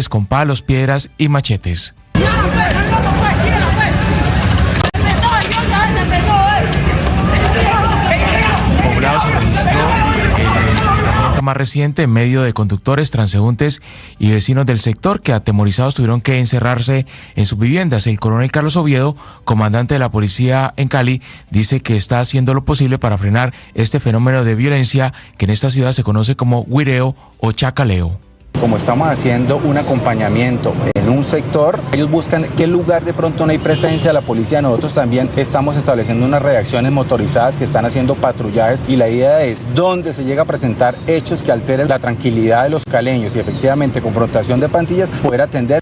con palos, piedras y machetes. Poblado se registró el más reciente en medio de conductores, transeúntes y vecinos del sector que atemorizados tuvieron que encerrarse en sus viviendas. El coronel Carlos Oviedo, comandante de la policía en Cali, dice que está haciendo lo posible para frenar este fenómeno de violencia que en esta ciudad se conoce como huireo o chacaleo. Como estamos haciendo un acompañamiento en un sector, ellos buscan qué lugar de pronto no hay presencia de la policía. Nosotros también estamos estableciendo unas reacciones motorizadas que están haciendo patrullajes y la idea es, donde se llega a presentar hechos que alteren la tranquilidad de los caleños y efectivamente confrontación de pandillas, poder atender.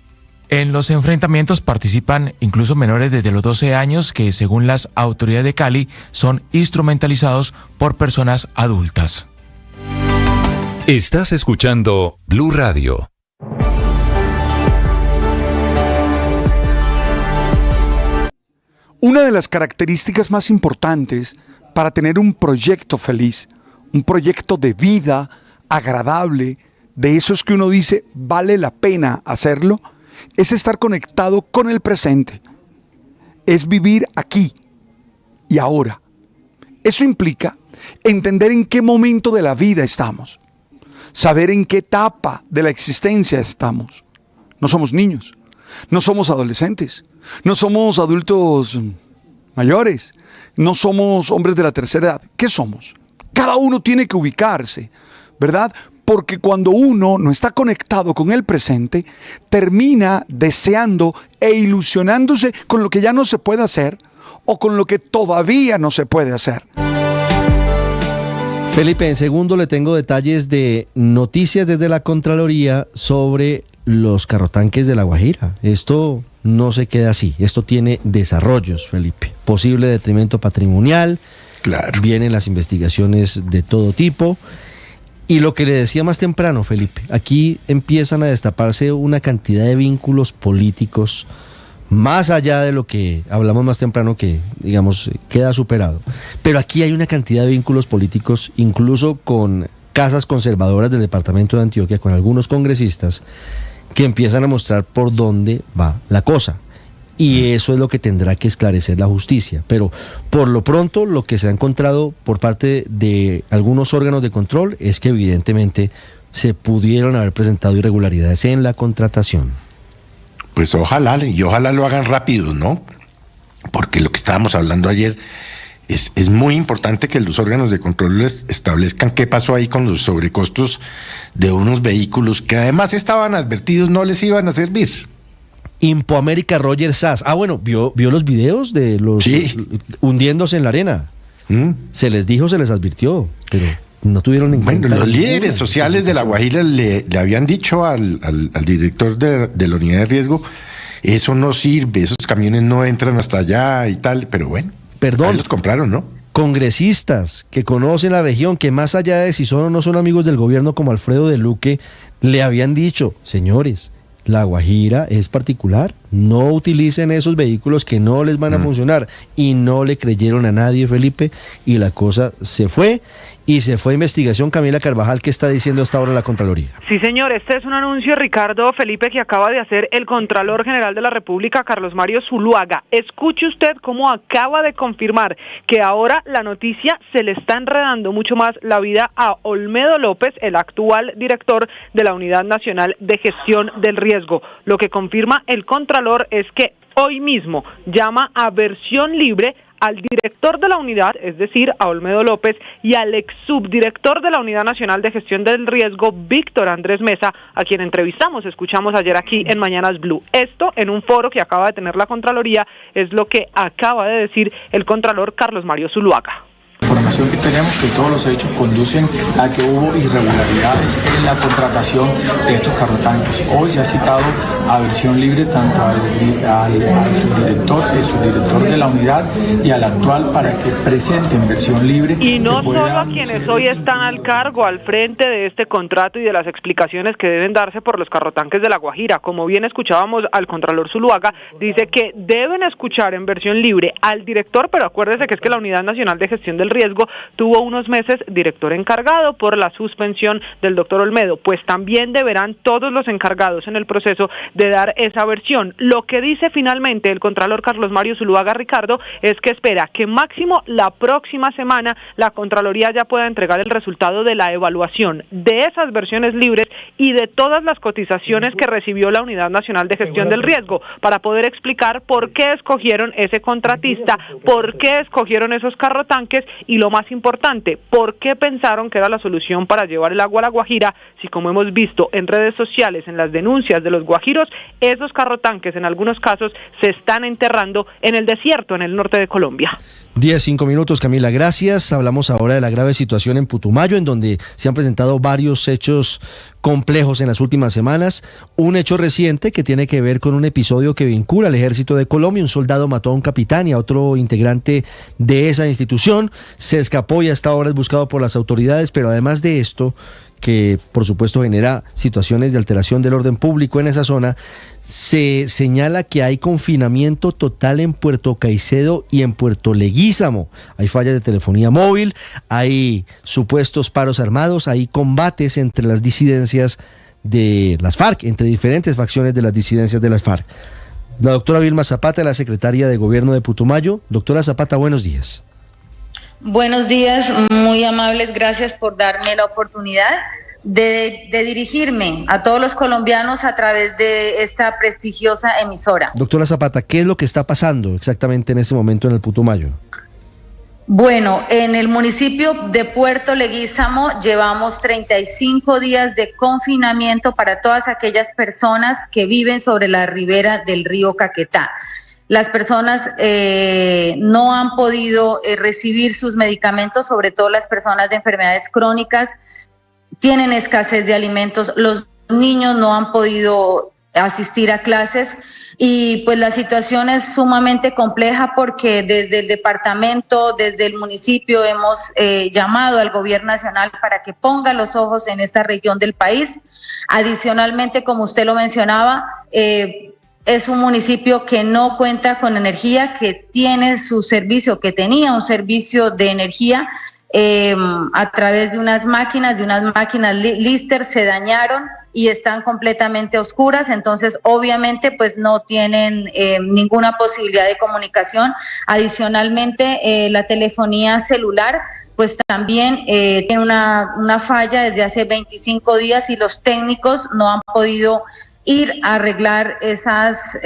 En los enfrentamientos participan incluso menores desde los 12 años que, según las autoridades de Cali, son instrumentalizados por personas adultas. Estás escuchando Blue Radio. Una de las características más importantes para tener un proyecto feliz, un proyecto de vida agradable, de esos que uno dice vale la pena hacerlo, es estar conectado con el presente. Es vivir aquí y ahora. Eso implica entender en qué momento de la vida estamos. Saber en qué etapa de la existencia estamos. No somos niños, no somos adolescentes, no somos adultos mayores, no somos hombres de la tercera edad. ¿Qué somos? Cada uno tiene que ubicarse, ¿verdad? Porque cuando uno no está conectado con el presente, termina deseando e ilusionándose con lo que ya no se puede hacer o con lo que todavía no se puede hacer. Felipe, en segundo le tengo detalles de noticias desde la Contraloría sobre los carrotanques de La Guajira. Esto no se queda así, esto tiene desarrollos, Felipe. Posible detrimento patrimonial, claro. Vienen las investigaciones de todo tipo. Y lo que le decía más temprano, Felipe, aquí empiezan a destaparse una cantidad de vínculos políticos más allá de lo que hablamos más temprano que, digamos, queda superado. Pero aquí hay una cantidad de vínculos políticos, incluso con casas conservadoras del departamento de Antioquia, con algunos congresistas, que empiezan a mostrar por dónde va la cosa. Y eso es lo que tendrá que esclarecer la justicia. Pero por lo pronto, lo que se ha encontrado por parte de algunos órganos de control es que evidentemente se pudieron haber presentado irregularidades en la contratación. Pues ojalá lo hagan rápido, ¿no? Porque lo que estábamos hablando ayer es muy importante que los órganos de control les establezcan qué pasó ahí con los sobrecostos de unos vehículos que además estaban advertidos no les iban a servir. Impoamérica Roger Sass. Bueno, ¿vio los videos de los hundiéndose en la arena? Se les dijo, se les advirtió, pero no tuvieron en cuenta. Bueno, los líderes sociales de La Guajira le habían dicho al director de la unidad de riesgo, eso no sirve, esos camiones no entran hasta allá y tal, pero bueno, ahí los compraron, ¿no? Congresistas que conocen la región, que más allá de si son o no son amigos del gobierno como Alfredo de Luque, le habían dicho, señores, La Guajira es particular, no utilicen esos vehículos que no les van a funcionar, y no le creyeron a nadie, Felipe, y la cosa se fue a investigación. Camila Carvajal, ¿qué está diciendo hasta ahora la Contraloría? Sí, señor, este es un anuncio, Ricardo, Felipe, que acaba de hacer el Contralor General de la República, Carlos Mario Zuluaga. Escuche usted cómo acaba de confirmar que ahora la noticia se le está enredando mucho más la vida a Olmedo López, el actual director de la Unidad Nacional de Gestión del Riesgo. Lo que confirma el Contralor es que hoy mismo llama a versión libre al director de la unidad, es decir, a Olmedo López, y al ex subdirector de la Unidad Nacional de Gestión del Riesgo, Víctor Andrés Mesa, a quien escuchamos ayer aquí en Mañanas Blue. Esto, en un foro que acaba de tener la Contraloría, es lo que acaba de decir el Contralor Carlos Mario Zuluaga. Información que tenemos que todos los hechos conducen a que hubo irregularidades en la contratación de estos carrotanques. Hoy se ha citado a versión libre tanto al subdirector de la unidad y al actual para que presenten versión libre. Y no solo a quienes hoy están al cargo, al frente de este contrato y de las explicaciones que deben darse por los carrotanques de La Guajira. Como bien escuchábamos al Contralor Zuluaga, dice que deben escuchar en versión libre al director, pero acuérdese que es que la Unidad Nacional de Gestión del Riesgo riesgo, tuvo unos meses director encargado por la suspensión del doctor Olmedo. Pues también deberán todos los encargados en el proceso de dar esa versión. Lo que dice finalmente el contralor Carlos Mario Zuluaga, Ricardo, es que espera que máximo la próxima semana la Contraloría ya pueda entregar el resultado de la evaluación de esas versiones libres y de todas las cotizaciones que recibió la Unidad Nacional de Gestión del Riesgo, para poder explicar por qué escogieron ese contratista, por qué escogieron esos carrotanques y, lo más importante, por qué pensaron que era la solución para llevar el agua a la Guajira, si, como hemos visto en redes sociales, en las denuncias de los guajiros, esos carrotanques en algunos casos se están enterrando en el desierto en el norte de Colombia. 5 minutos, Camila, gracias. Hablamos ahora de la grave situación en Putumayo, en donde se han presentado varios hechos complejos en las últimas semanas. Un hecho reciente que tiene que ver con un episodio que vincula al Ejército de Colombia. Un soldado mató a un capitán y a otro integrante de esa institución. Se escapó y hasta ahora es buscado por las autoridades, pero además de esto, que por supuesto genera situaciones de alteración del orden público en esa zona, se señala que hay confinamiento total en Puerto Caicedo y en Puerto Leguízamo. Hay fallas de telefonía móvil, hay supuestos paros armados, hay combates entre las disidencias de las FARC, entre diferentes facciones de las disidencias de las FARC. La doctora Vilma Zapata, la secretaria de Gobierno de Putumayo. Doctora Zapata, buenos días. Buenos días, muy amables, gracias por darme la oportunidad de dirigirme a todos los colombianos a través de esta prestigiosa emisora. Doctora Zapata, ¿qué es lo que está pasando exactamente en este momento en el Putumayo? Bueno, en el municipio de Puerto Leguízamo llevamos 35 días de confinamiento para todas aquellas personas que viven sobre la ribera del río Caquetá. Las personas no han podido recibir sus medicamentos, sobre todo las personas de enfermedades crónicas, tienen escasez de alimentos, los niños no han podido asistir a clases y pues la situación es sumamente compleja porque desde el departamento, desde el municipio hemos llamado al gobierno nacional para que ponga los ojos en esta región del país. Adicionalmente, como usted lo mencionaba, es un municipio que no cuenta con energía, que tiene su servicio, que tenía un servicio de energía a través de unas máquinas Lister, se dañaron y están completamente oscuras, entonces obviamente pues no tienen ninguna posibilidad de comunicación. Adicionalmente la telefonía celular pues también tiene una falla desde hace 25 días y los técnicos no han podido ir a arreglar esas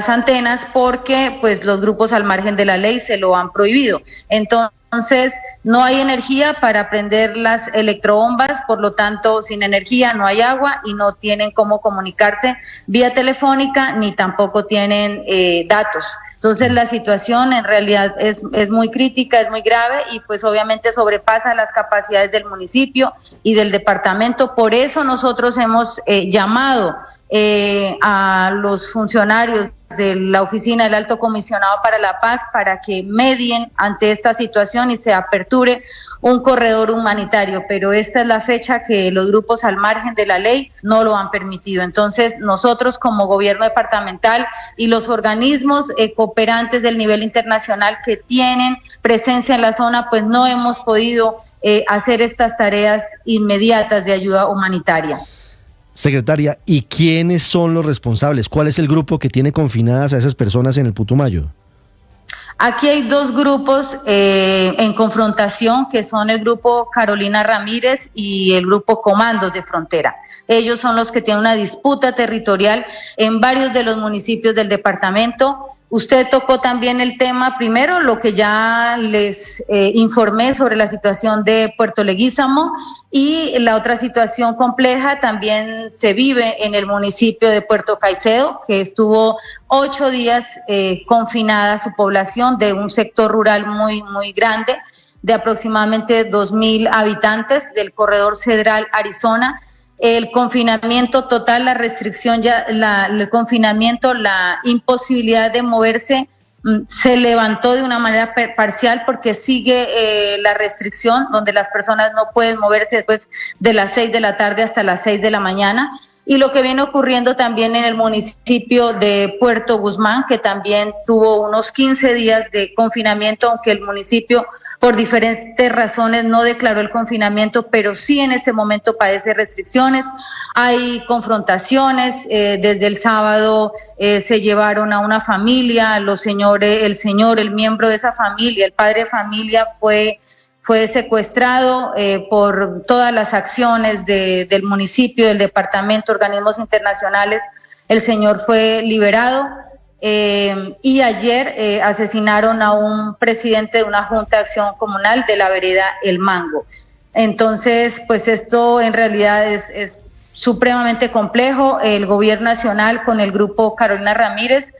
antenas porque pues los grupos al margen de la ley se lo han prohibido. Entonces no hay energía para prender las electrobombas, por lo tanto sin energía no hay agua y no tienen cómo comunicarse vía telefónica ni tampoco tienen datos. Entonces la situación en realidad es muy crítica, es muy grave y pues obviamente sobrepasa las capacidades del municipio y del departamento. Por eso nosotros hemos llamado a los funcionarios de la oficina del Alto Comisionado para la Paz para que medien ante esta situación y se aperture un corredor humanitario, pero esta es la fecha que los grupos al margen de la ley no lo han permitido. Entonces nosotros como gobierno departamental y los organismos cooperantes del nivel internacional que tienen presencia en la zona, pues no hemos podido hacer estas tareas inmediatas de ayuda humanitaria. Secretaria, ¿y quiénes son los responsables? ¿Cuál es el grupo que tiene confinadas a esas personas en el Putumayo? Aquí hay dos grupos en confrontación, que son el grupo Carolina Ramírez y el grupo Comandos de Frontera. Ellos son los que tienen una disputa territorial en varios de los municipios del departamento. Usted tocó también el tema, primero, lo que ya les informé sobre la situación de Puerto Leguízamo, y la otra situación compleja también se vive en el municipio de Puerto Caicedo, que estuvo 8 días confinada su población de un sector rural muy grande, de aproximadamente 2.000 habitantes del corredor Cedral Arizona. El confinamiento total, la restricción, el confinamiento, la imposibilidad de moverse se levantó de una manera parcial porque sigue la restricción donde las personas no pueden moverse después de las 6 de la tarde hasta las 6 de la mañana. y lo que viene ocurriendo también en el municipio de Puerto Guzmán, que también tuvo unos 15 días de confinamiento, aunque el municipio por diferentes razones no declaró el confinamiento, pero sí en este momento padece restricciones. Hay confrontaciones, desde el sábado se llevaron a una familia, el miembro de esa familia, el padre de familia fue secuestrado por todas las acciones del municipio, del departamento, organismos internacionales. El señor fue liberado. Y ayer asesinaron a un presidente de una junta de acción comunal de la vereda El Mango. Entonces, pues esto en realidad es supremamente complejo. El gobierno nacional con el grupo Carolina Ramírez,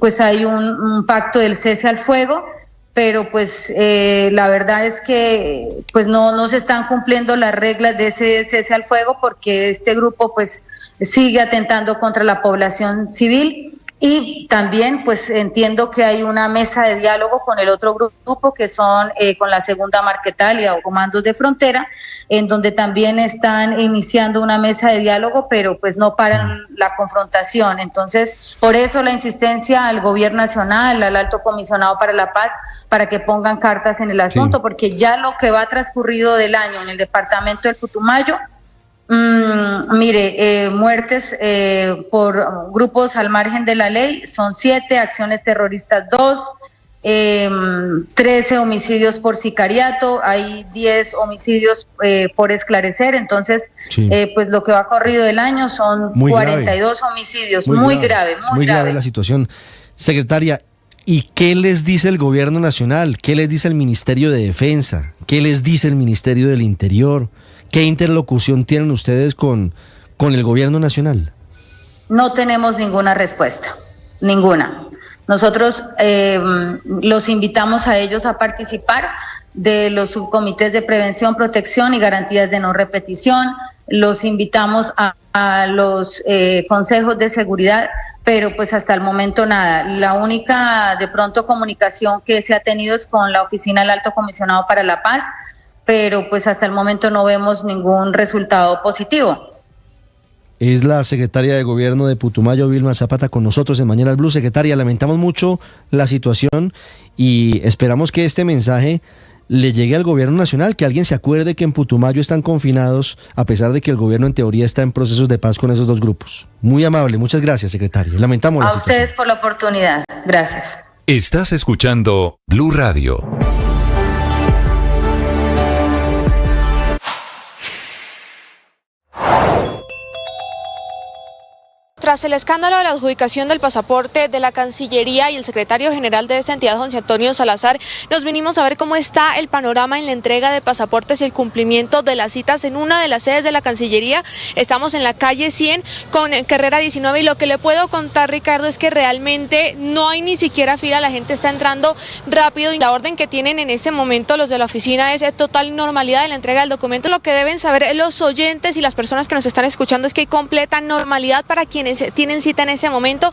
pues hay un pacto del cese al fuego, pero pues la verdad es que pues no se están cumpliendo las reglas de ese cese al fuego, porque este grupo pues sigue atentando contra la población civil. Y también pues entiendo que hay una mesa de diálogo con el otro grupo, que son con la Segunda Marquetalia o Comandos de Frontera, en donde también están iniciando una mesa de diálogo, pero pues no paran la confrontación. Entonces, por eso la insistencia al gobierno nacional, al Alto Comisionado para la Paz, para que pongan cartas en el asunto, porque ya lo que va transcurrido del año en el departamento del Putumayo, muertes por grupos al margen de la ley son 7, acciones terroristas 2, 13 homicidios por sicariato, hay 10 homicidios por esclarecer. Entonces, pues lo que va corrido del año son muy 42 grave. Homicidios, muy grave. Muy grave la situación. Secretaria, ¿y qué les dice el gobierno nacional? ¿Qué les dice el Ministerio de Defensa? ¿Qué les dice el Ministerio del Interior? ¿Qué interlocución tienen ustedes con el gobierno nacional? No tenemos ninguna respuesta, ninguna. Nosotros los invitamos a ellos a participar de los subcomités de prevención, protección y garantías de no repetición. Los invitamos a los consejos de seguridad, pero pues hasta el momento nada. La única de pronto comunicación que se ha tenido es con la Oficina del Alto Comisionado para la Paz, pero pues hasta el momento no vemos ningún resultado positivo. Es la secretaria de Gobierno de Putumayo, Vilma Zapata, con nosotros en Mañanas Blue. Secretaria, lamentamos mucho la situación y esperamos que este mensaje le llegue al gobierno nacional, que alguien se acuerde que en Putumayo están confinados, a pesar de que el gobierno en teoría está en procesos de paz con esos dos grupos. Muy amable, muchas gracias, secretaria. Lamentamos la situación. A ustedes por la oportunidad. Gracias. Estás escuchando Blue Radio. Tras el escándalo de la adjudicación del pasaporte de la Cancillería y el secretario general de esta entidad, José Antonio Salazar, nos vinimos a ver cómo está el panorama en la entrega de pasaportes y el cumplimiento de las citas en una de las sedes de la Cancillería. Estamos en la calle 100 con Carrera 19 y lo que le puedo contar, Ricardo, es que realmente no hay ni siquiera fila, la gente está entrando rápido y la orden que tienen en este momento los de la oficina es total normalidad en la entrega del documento. Lo que deben saber los oyentes y las personas que nos están escuchando es que hay completa normalidad para quienes tienen cita en ese momento.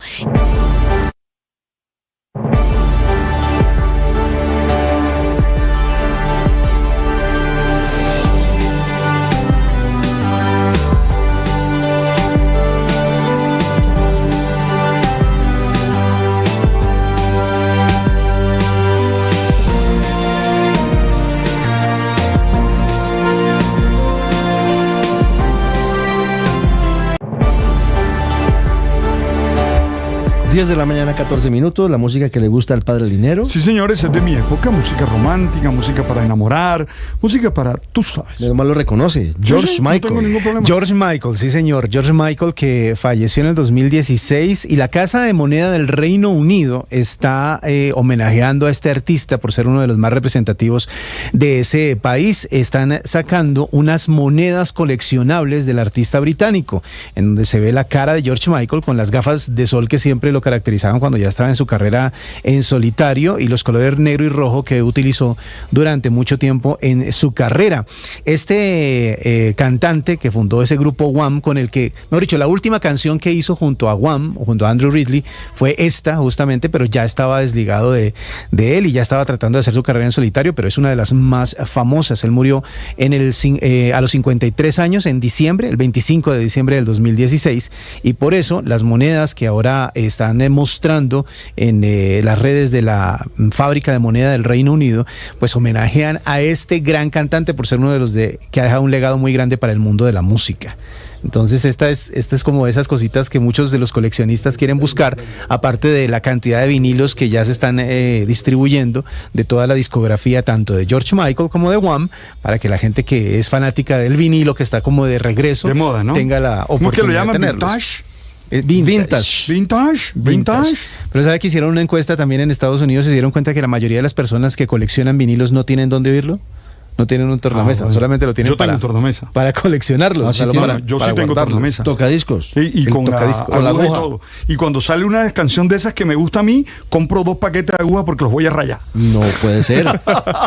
10 de la mañana, 14 minutos, la música que le gusta al padre Linero. Sí, señores, es de mi época, música romántica, música para enamorar, música para, tú sabes. Menos mal lo reconoce, George Michael. No tengo ningún problema. George Michael, sí señor, George Michael, que falleció en el 2016 y la Casa de Moneda del Reino Unido está homenajeando a este artista por ser uno de los más representativos de ese país. Están sacando unas monedas coleccionables del artista británico, en donde se ve la cara de George Michael con las gafas de sol que siempre lo caracterizaban cuando ya estaba en su carrera en solitario, y los colores negro y rojo que utilizó durante mucho tiempo en su carrera. Este cantante que fundó ese grupo Wham, con el que, mejor dicho, la última canción que hizo junto a Wham, o junto a Andrew Ridgeley, fue esta justamente, pero ya estaba desligado de él y ya estaba tratando de hacer su carrera en solitario, pero es una de las más famosas. Él murió a los 53 años en diciembre, el 25 de diciembre del 2016, y por eso las monedas que ahora están mostrando en las redes de la fábrica de moneda del Reino Unido, pues homenajean a este gran cantante por ser uno de los que ha dejado un legado muy grande para el mundo de la música. Entonces esta es como esas cositas que muchos de los coleccionistas quieren buscar, aparte de la cantidad de vinilos que ya se están distribuyendo de toda la discografía, tanto de George Michael como de Wham, para que la gente que es fanática del vinilo, que está como de regreso, de moda, ¿no?, tenga la oportunidad. ¿Cómo que lo llaman? de tenerlos. Vintage. Pero sabe que hicieron una encuesta también en Estados Unidos y se dieron cuenta que la mayoría de las personas que coleccionan vinilos no tienen dónde oírlo. No tienen un tornamesa, bueno, solamente lo tienen para coleccionarlos. Yo sí tengo tornamesa. Tocadiscos. Y con la aguja y todo. Y cuando sale una canción de esas que me gusta a mí, compro 2 paquetes de aguja porque los voy a rayar. No puede ser.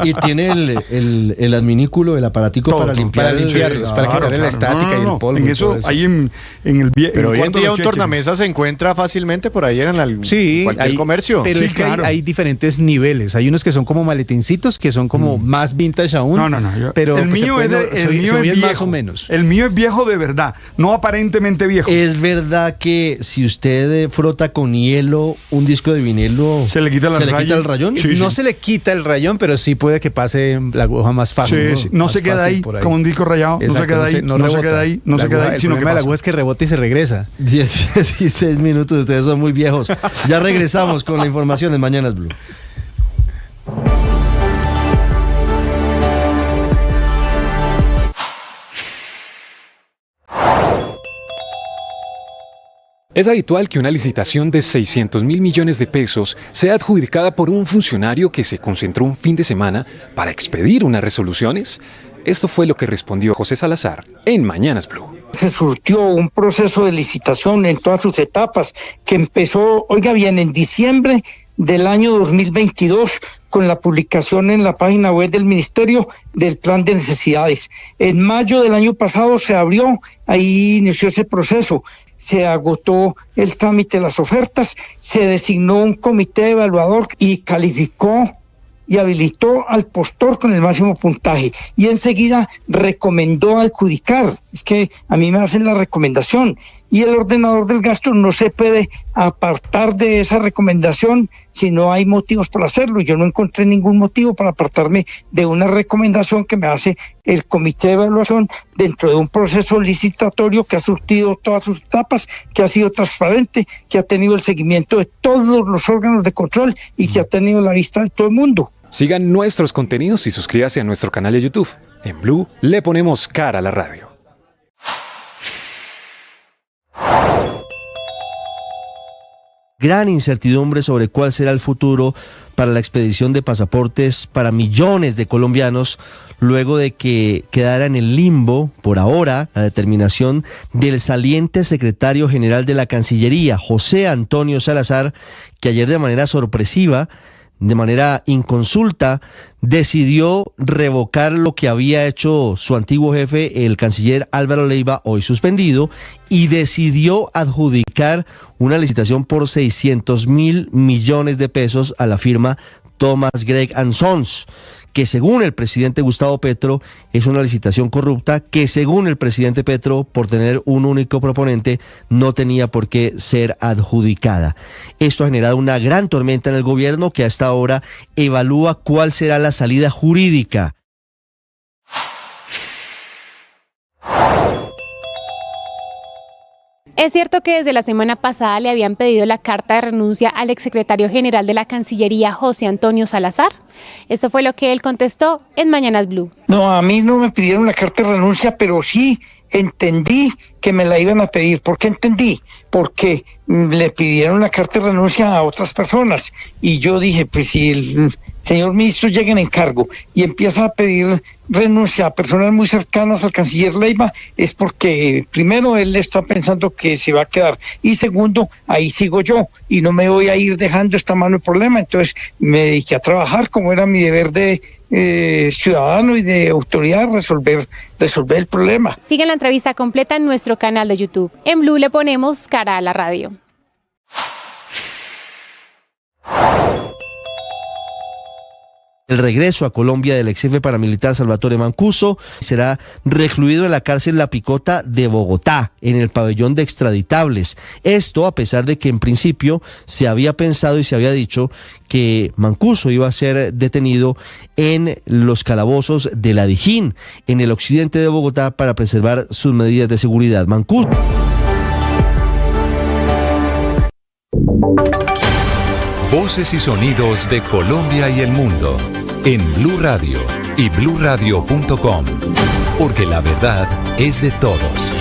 Y tiene el adminículo, el aparatico para limpiarlos, para quitarle la estática y el polvo. En eso, ahí en el viejo. Pero hoy en día un tornamesa se encuentra fácilmente por ahí en cualquier comercio. Pero es que hay diferentes niveles. Hay unos que son como maletincitos, que son como más vintage aún. No. Pero el mío es viejo, más o menos. El mío es viejo de verdad, no aparentemente viejo. Es verdad que si usted frota con hielo un disco de vinilo, ¿se le quita el rayón? Sí, no se le quita el rayón, pero sí puede que pase la aguja más fácil. Sí. No se queda ahí como un disco rayado. Exacto, no se queda ahí. El problema de la aguja es que rebota y se regresa. 16 minutos, ustedes son muy viejos. Ya regresamos con la información en Mañanas Blue. Es habitual que una licitación de 600.000 millones de pesos sea adjudicada por un funcionario que se concentró un fin de semana para expedir unas resoluciones. Esto fue lo que respondió José Salazar en Mañanas Blue. Se surtió un proceso de licitación en todas sus etapas que empezó, oiga bien, en diciembre del año 2022 con la publicación en la página web del Ministerio del Plan de Necesidades. En mayo del año pasado se abrió, ahí inició ese proceso. Se agotó el trámite de las ofertas, se designó un comité evaluador y calificó y habilitó al postor con el máximo puntaje y enseguida recomendó adjudicar. Es que a mí me hacen la recomendación y el ordenador del gasto no se puede apartar de esa recomendación si no hay motivos para hacerlo. Yo no encontré ningún motivo para apartarme de una recomendación que me hace el comité de evaluación dentro de un proceso licitatorio que ha surtido todas sus etapas, que ha sido transparente, que ha tenido el seguimiento de todos los órganos de control y que ha tenido la vista de todo el mundo. Sigan nuestros contenidos y suscríbase a nuestro canal de YouTube. En Blue le ponemos cara a la radio. Gran incertidumbre sobre cuál será el futuro para la expedición de pasaportes para millones de colombianos, luego de que quedara en el limbo, por ahora, la determinación del saliente secretario general de la Cancillería, José Antonio Salazar, que ayer de manera sorpresiva, de manera inconsulta, decidió revocar lo que había hecho su antiguo jefe, el canciller Álvaro Leiva, hoy suspendido, y decidió adjudicar una licitación por 600.000 millones de pesos a la firma Thomas Gregg & Sons, que según el presidente Gustavo Petro es una licitación corrupta, que según el presidente Petro, por tener un único proponente, no tenía por qué ser adjudicada. Esto ha generado una gran tormenta en el gobierno, que hasta ahora evalúa cuál será la salida jurídica. Es cierto que desde la semana pasada le habían pedido la carta de renuncia al exsecretario general de la Cancillería, José Antonio Salazar. Eso fue lo que él contestó en Mañanas Blue. No, a mí no me pidieron la carta de renuncia, pero sí entendí que me la iban a pedir. ¿Por qué entendí? Porque le pidieron la carta de renuncia a otras personas. Y yo dije, pues si señor ministro, lleguen en cargo y empieza a pedir renuncia a personas muy cercanas al canciller Leiva, es porque primero él está pensando que se va a quedar y segundo, ahí sigo yo y no me voy a ir dejando esta mano el problema. Entonces me dediqué a trabajar como era mi deber de ciudadano y de autoridad, resolver el problema. Sigan la entrevista completa en nuestro canal de YouTube. En Blue le ponemos cara a la radio. El regreso a Colombia del ex jefe paramilitar Salvatore Mancuso será recluido en la cárcel La Picota de Bogotá, en el pabellón de extraditables. Esto a pesar de que en principio se había pensado y se había dicho que Mancuso iba a ser detenido en los calabozos de la Dijín, en el occidente de Bogotá, para preservar sus medidas de seguridad. Mancuso. Voces y sonidos de Colombia y el mundo en Blue Radio y bluradio.com, porque la verdad es de todos.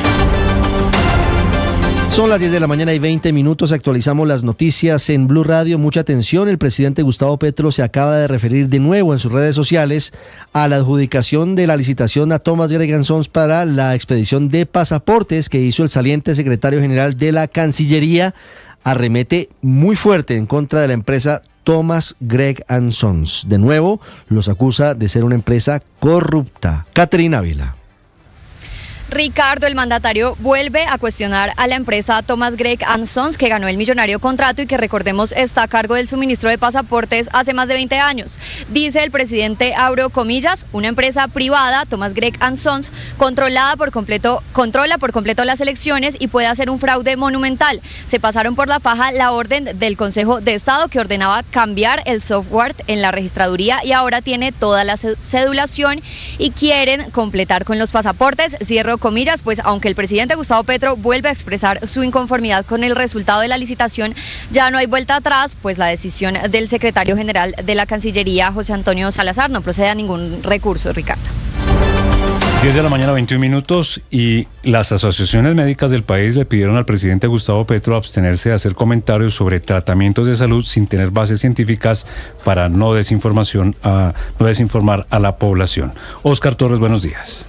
Son las 10 de la mañana y 20 minutos. Actualizamos las noticias en Blue Radio. Mucha atención, el presidente Gustavo Petro se acaba de referir de nuevo en sus redes sociales a la adjudicación de la licitación a Thomas Gregg & Sons para la expedición de pasaportes que hizo el saliente secretario general de la Cancillería. Arremete muy fuerte en contra de la empresa Thomas Gregg & Sons. De nuevo, los acusa de ser una empresa corrupta. Caterina Ávila. Ricardo, el mandatario vuelve a cuestionar a la empresa Thomas Gregg & Sons, que ganó el millonario contrato y que, recordemos, está a cargo del suministro de pasaportes hace más de 20 años. Dice el presidente, abro comillas, una empresa privada, Thomas Gregg & Sons, controla por completo las elecciones y puede hacer un fraude monumental. Se pasaron por la faja la orden del Consejo de Estado que ordenaba cambiar el software en la registraduría y ahora tiene toda la cedulación y quieren completar con los pasaportes. Cierro comillas, pues aunque el presidente Gustavo Petro vuelve a expresar su inconformidad con el resultado de la licitación, ya no hay vuelta atrás, pues la decisión del secretario general de la Cancillería, José Antonio Salazar, no procede a ningún recurso, Ricardo. 10 de la mañana, 21 minutos, y las asociaciones médicas del país le pidieron al presidente Gustavo Petro abstenerse de hacer comentarios sobre tratamientos de salud sin tener bases científicas para no desinformar a la población. Óscar Torres, buenos días.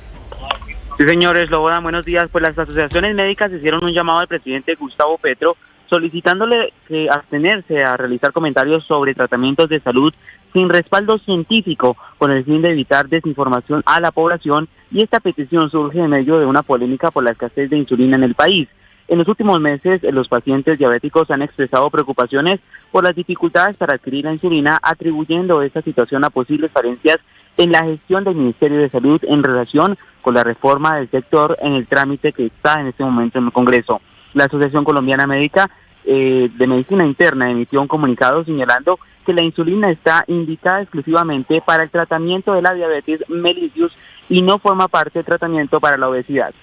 Sí, señores, Lobodan, buenos días. Pues las asociaciones médicas hicieron un llamado al presidente Gustavo Petro solicitándole que abstenerse a realizar comentarios sobre tratamientos de salud sin respaldo científico con el fin de evitar desinformación a la población, y esta petición surge en medio de una polémica por la escasez de insulina en el país. En los últimos meses, los pacientes diabéticos han expresado preocupaciones por las dificultades para adquirir la insulina, atribuyendo esta situación a posibles falencias en la gestión del Ministerio de Salud en relación con la reforma del sector en el trámite que está en este momento en el Congreso. La Asociación Colombiana Médica de Medicina Interna emitió un comunicado señalando que la insulina está indicada exclusivamente para el tratamiento de la diabetes mellitus y no forma parte del tratamiento para la obesidad.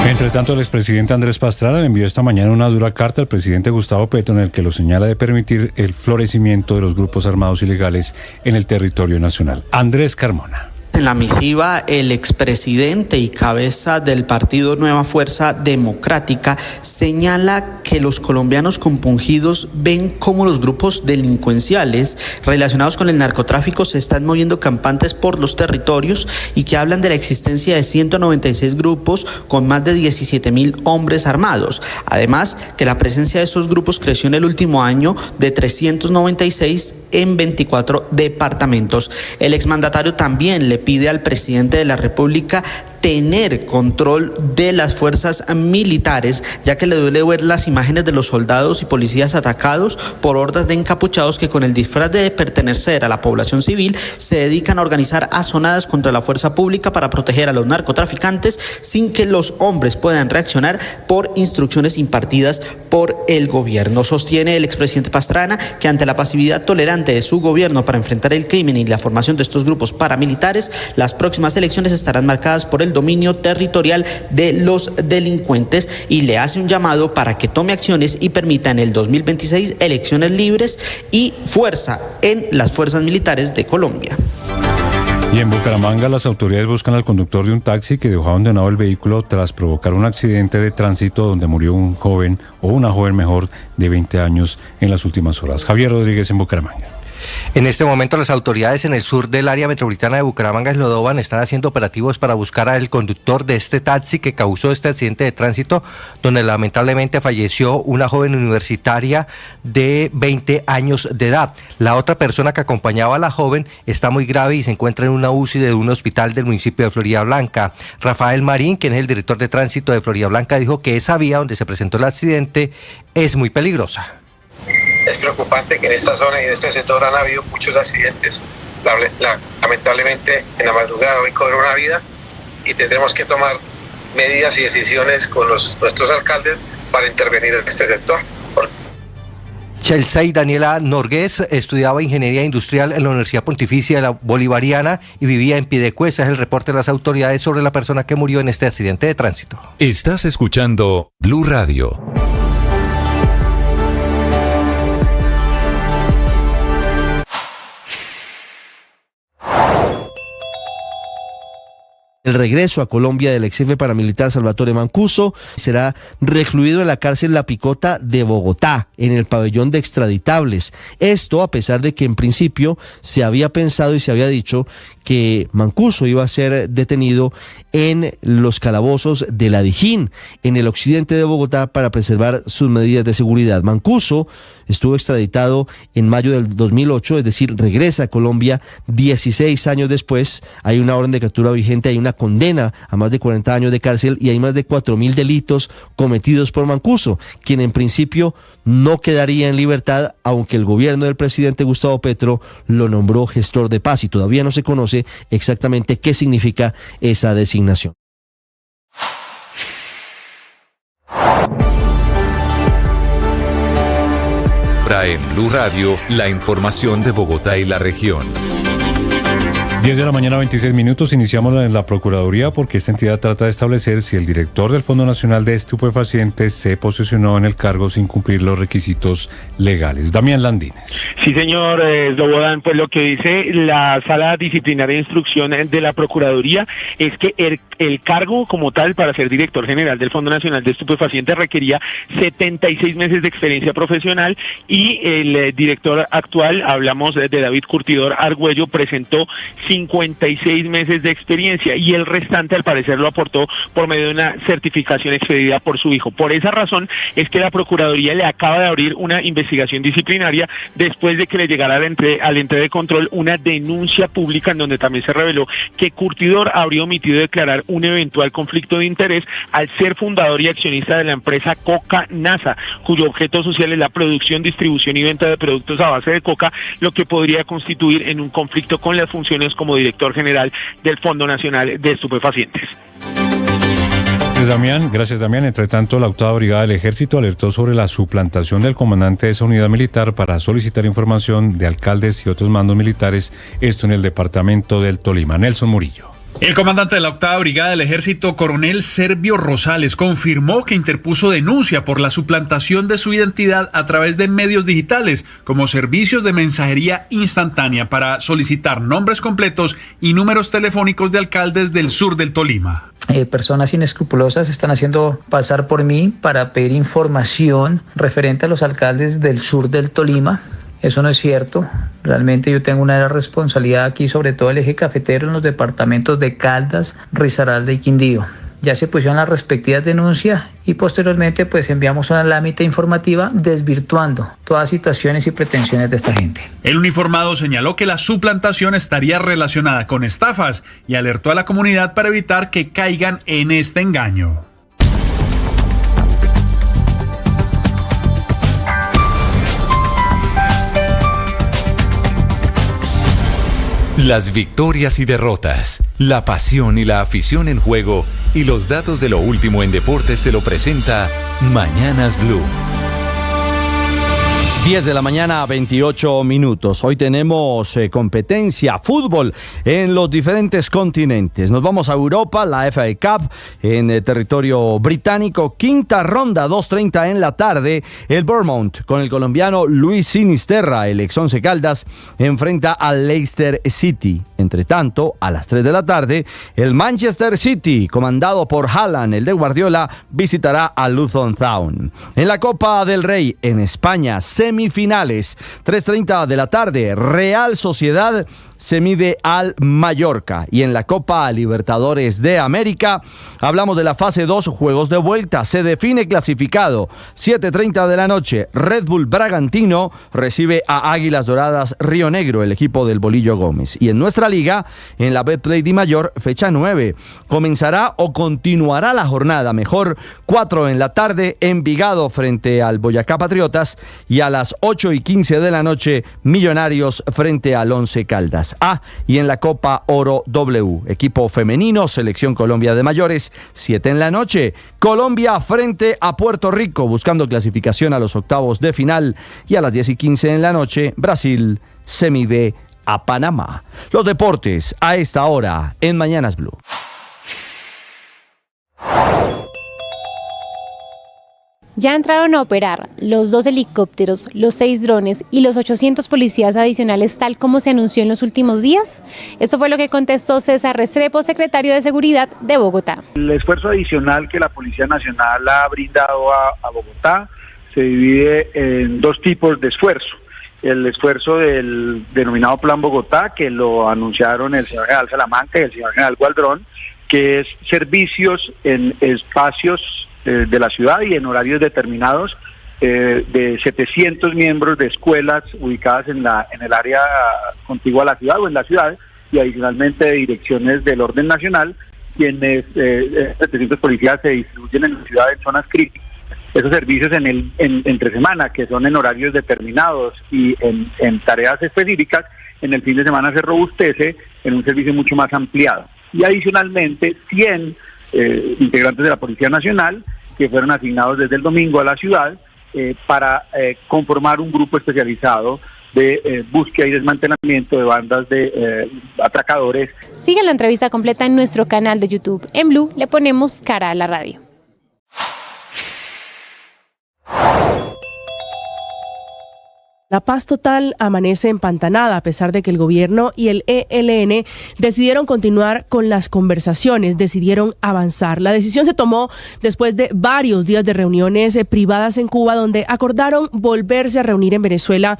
Entre tanto, el expresidente Andrés Pastrana le envió esta mañana una dura carta al presidente Gustavo Petro en el que lo señala de permitir el florecimiento de los grupos armados ilegales en el territorio nacional. Andrés Carmona. En la misiva, el expresidente y cabeza del partido Nueva Fuerza Democrática señala que los colombianos compungidos ven cómo los grupos delincuenciales relacionados con el narcotráfico se están moviendo campantes por los territorios y que hablan de la existencia de 196 grupos con más de 17.000 hombres armados. Además, que la presencia de estos grupos creció en el último año de 396 en 24 departamentos. El exmandatario también le pide al presidente de la República tener control de las fuerzas militares, ya que le duele ver las imágenes de los soldados y policías atacados por hordas de encapuchados que con el disfraz de pertenecer a la población civil se dedican a organizar azonadas contra la fuerza pública para proteger a los narcotraficantes sin que los hombres puedan reaccionar por instrucciones impartidas por el gobierno. Sostiene el expresidente Pastrana que ante la pasividad tolerante de su gobierno para enfrentar el crimen y la formación de estos grupos paramilitares, las próximas elecciones estarán marcadas por el dominio territorial de los delincuentes, y le hace un llamado para que tome acciones y permita en el 2026 elecciones libres y fuerza en las fuerzas militares de Colombia. Y en Bucaramanga, las autoridades buscan al conductor de un taxi que dejó abandonado el vehículo tras provocar un accidente de tránsito donde murió un joven, o una joven mejor, de 20 años en las últimas horas. Javier Rodríguez en Bucaramanga. En este momento las autoridades en el sur del área metropolitana de Bucaramanga-Eslodoban están haciendo operativos para buscar al conductor de este taxi que causó este accidente de tránsito, donde lamentablemente falleció una joven universitaria de 20 años de edad. La otra persona que acompañaba a la joven está muy grave y se encuentra en una UCI de un hospital del municipio de Florida Blanca. Rafael Marín, quien es el director de tránsito de Florida Blanca, dijo que esa vía donde se presentó el accidente es muy peligrosa. Es preocupante que en esta zona y en este sector han habido muchos accidentes. Lamentablemente en la madrugada hoy cobró una vida y tendremos que tomar medidas y decisiones con nuestros alcaldes para intervenir en este sector. Chelsea Daniela Norgués estudiaba Ingeniería Industrial en la Universidad Pontificia de la Bolivariana y vivía en Piedecuesta. Es el reporte de las autoridades sobre la persona que murió en este accidente de tránsito. Estás escuchando Blue Radio. El regreso a Colombia del ex jefe paramilitar Salvatore Mancuso será recluido en la cárcel La Picota de Bogotá, en el pabellón de extraditables. Esto a pesar de que en principio se había pensado y se había dicho que Mancuso iba a ser detenido en los calabozos de La Dijín, en el occidente de Bogotá, para preservar sus medidas de seguridad. Mancuso estuvo extraditado en mayo del 2008, es decir, regresa a Colombia 16 años después. Hay una orden de captura vigente, hay una condena a más de 40 años de cárcel y hay más de 4.000 delitos cometidos por Mancuso, quien en principio no quedaría en libertad, aunque el gobierno del presidente Gustavo Petro lo nombró gestor de paz y todavía no se conoce exactamente qué significa esa designación. En Blue Radio, la información de Bogotá y la región. 10 de la mañana, 26 minutos. Iniciamos en la Procuraduría porque esta entidad trata de establecer si el director del Fondo Nacional de Estupefacientes se posesionó en el cargo sin cumplir los requisitos legales. Damián Landines. Sí, señor Slobodan, pues lo que dice la Sala Disciplinaria de Instrucción de la Procuraduría es que el cargo como tal para ser director general del Fondo Nacional de Estupefacientes requería 76 meses de experiencia profesional y el director actual, hablamos de David Curtidor Argüello, presentó 56 meses de experiencia y el restante al parecer lo aportó por medio de una certificación expedida por su hijo. Por esa razón es que la Procuraduría le acaba de abrir una investigación disciplinaria después de que le llegara al ente de control una denuncia pública en donde también se reveló que Curtidor habría omitido declarar un eventual conflicto de interés al ser fundador y accionista de la empresa Coca NASA, cuyo objeto social es la producción, distribución y venta de productos a base de coca, lo que podría constituir en un conflicto con las funciones como director general del Fondo Nacional de Estupefacientes. Gracias, Damián. Entre tanto, la 8ª Brigada del Ejército alertó sobre la suplantación del comandante de esa unidad militar para solicitar información de alcaldes y otros mandos militares, esto en el departamento del Tolima. Nelson Murillo. El comandante de la 8ª Brigada del Ejército, coronel Servio Rosales, confirmó que interpuso denuncia por la suplantación de su identidad a través de medios digitales como servicios de mensajería instantánea para solicitar nombres completos y números telefónicos de alcaldes del sur del Tolima. Personas inescrupulosas están haciendo pasar por mí para pedir información referente a los alcaldes del sur del Tolima. Eso no es cierto. Realmente yo tengo una responsabilidad aquí, sobre todo el eje cafetero en los departamentos de Caldas, Risaralda y Quindío. Ya se pusieron las respectivas denuncias y posteriormente pues enviamos una lámina informativa desvirtuando todas situaciones y pretensiones de esta gente. El uniformado señaló que la suplantación estaría relacionada con estafas y alertó a la comunidad para evitar que caigan en este engaño. Las victorias y derrotas, la pasión y la afición en juego y los datos de lo último en deportes se lo presenta Mañanas Blue. 10 de la mañana, 28 minutos. Hoy tenemos competencia, fútbol en los diferentes continentes. Nos vamos a Europa, la FA Cup en territorio británico. Quinta ronda, 2:30 en la tarde. El Bournemouth con el colombiano Luis Sinisterra, el ex Once Caldas, enfrenta al Leicester City. Entre tanto, a las 3 de la tarde, el Manchester City, comandado por Haaland, el de Guardiola, visitará a Luton Town. En la Copa del Rey, en España, semifinales. 3:30 de la tarde, Real Sociedad se mide al Mallorca. Y en la Copa Libertadores de América hablamos de la fase 2, juegos de vuelta. Se define clasificado. 7:30 de la noche, Red Bull Bragantino recibe a Águilas Doradas Río Negro, el equipo del Bolillo Gómez. Y en nuestra liga, en la Betplay Di Mayor, fecha 9, comenzará o continuará la jornada, mejor, 4 en la tarde, Envigado frente al Boyacá Patriotas, y a las 8:15 de la noche, Millonarios frente al Once Caldas. Y en la Copa Oro W, equipo femenino, Selección Colombia de mayores, 7 en la noche, Colombia frente a Puerto Rico, buscando clasificación a los octavos de final, y a las 10:15 en la noche, Brasil se mide a Panamá. Los deportes a esta hora en Mañanas Blue. Ya entraron a operar los 2 helicópteros, los 6 drones y los 800 policías adicionales, tal como se anunció en los últimos días. Eso fue lo que contestó César Restrepo, secretario de Seguridad de Bogotá. El esfuerzo adicional que la Policía Nacional ha brindado a Bogotá se divide en 2 tipos de esfuerzo. El esfuerzo del denominado Plan Bogotá, que lo anunciaron el señor general Salamanca y el señor general Gualdrón, que es servicios en espacios de la ciudad y en horarios determinados de 700 miembros de escuelas ubicadas en el área contigua a la ciudad o en la ciudad, y adicionalmente de direcciones del orden nacional, quienes 700 policías se distribuyen en la ciudad en zonas críticas. Esos servicios entre semana, que son en horarios determinados y en tareas específicas, en el fin de semana se robustece en un servicio mucho más ampliado. Y adicionalmente 100 integrantes de la Policía Nacional que fueron asignados desde el domingo a la ciudad para conformar un grupo especializado de búsqueda y desmantelamiento de bandas de atracadores. Sigan la entrevista completa en nuestro canal de YouTube. En Blue le ponemos cara a la radio. La paz total amanece empantanada a pesar de que el gobierno y el ELN decidieron continuar con las conversaciones, decidieron avanzar. La decisión se tomó después de varios días de reuniones privadas en Cuba, donde acordaron volverse a reunir en Venezuela